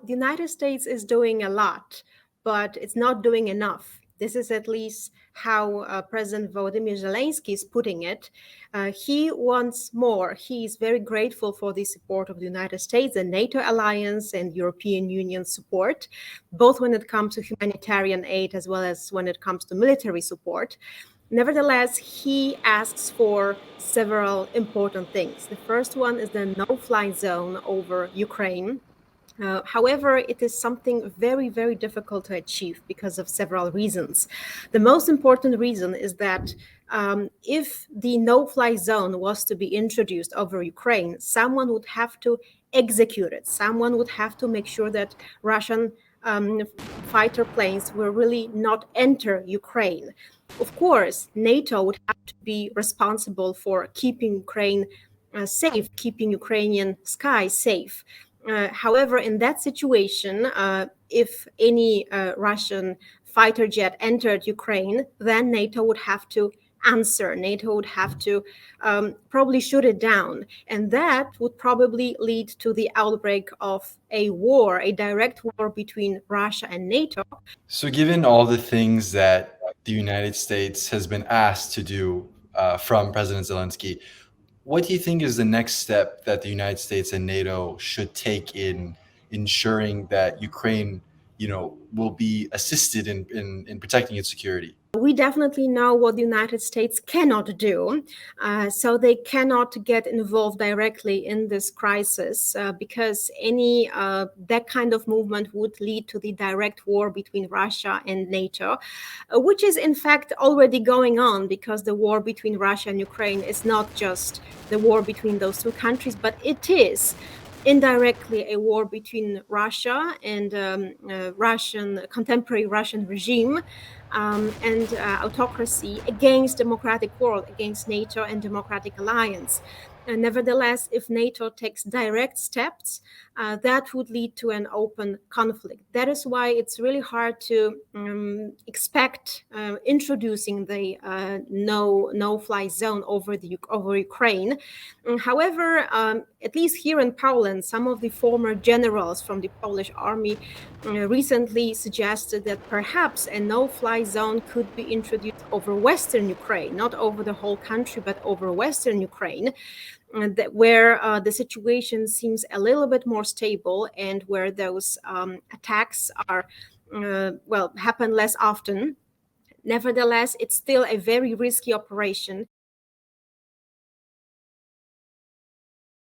the United States is doing a lot, but it's not doing enough. This is at least how President Volodymyr Zelensky is putting it. He wants more. He is very grateful for the support of the United States, the NATO alliance, and European Union support, both when it comes to humanitarian aid as well as when it comes to military support. Nevertheless, he asks for several important things. The first one is the no-fly zone over Ukraine. However, it is something very, very difficult to achieve because of several reasons. The most important reason is that if the no-fly zone was to be introduced over Ukraine, someone would have to execute it. Someone would have to make sure that Russian fighter planes will really not enter Ukraine. Of course, NATO would have to be responsible for keeping Ukraine safe, keeping Ukrainian skies safe. However, in that situation, if any Russian fighter jet entered Ukraine, then NATO would have to answer. NATO would have to probably shoot it down. And that would probably lead to the outbreak of a war, a direct war between Russia and NATO. So given all the things that the United States has been asked to do from President Zelensky, what do you think is the next step that the United States and NATO should take in ensuring that Ukraine, will be assisted in protecting its security? We definitely know what the United States cannot do. So they cannot get involved directly in this crisis because any that kind of movement would lead to the direct war between Russia and NATO, which is in fact already going on, because the war between Russia and Ukraine is not just the war between those two countries, but it is indirectly a war between Russia and contemporary Russian regime and autocracy against democratic world, against NATO and democratic alliance. Nevertheless, if NATO takes direct steps, that would lead to an open conflict. That is why it's really hard to expect introducing the no-fly zone over Ukraine. However, at least here in Poland, some of the former generals from the Polish army recently suggested that perhaps a no-fly zone could be introduced over Western Ukraine, not over the whole country, but over Western Ukraine, where the situation seems a little bit more stable and where those attacks are, happen less often. Nevertheless, it's still a very risky operation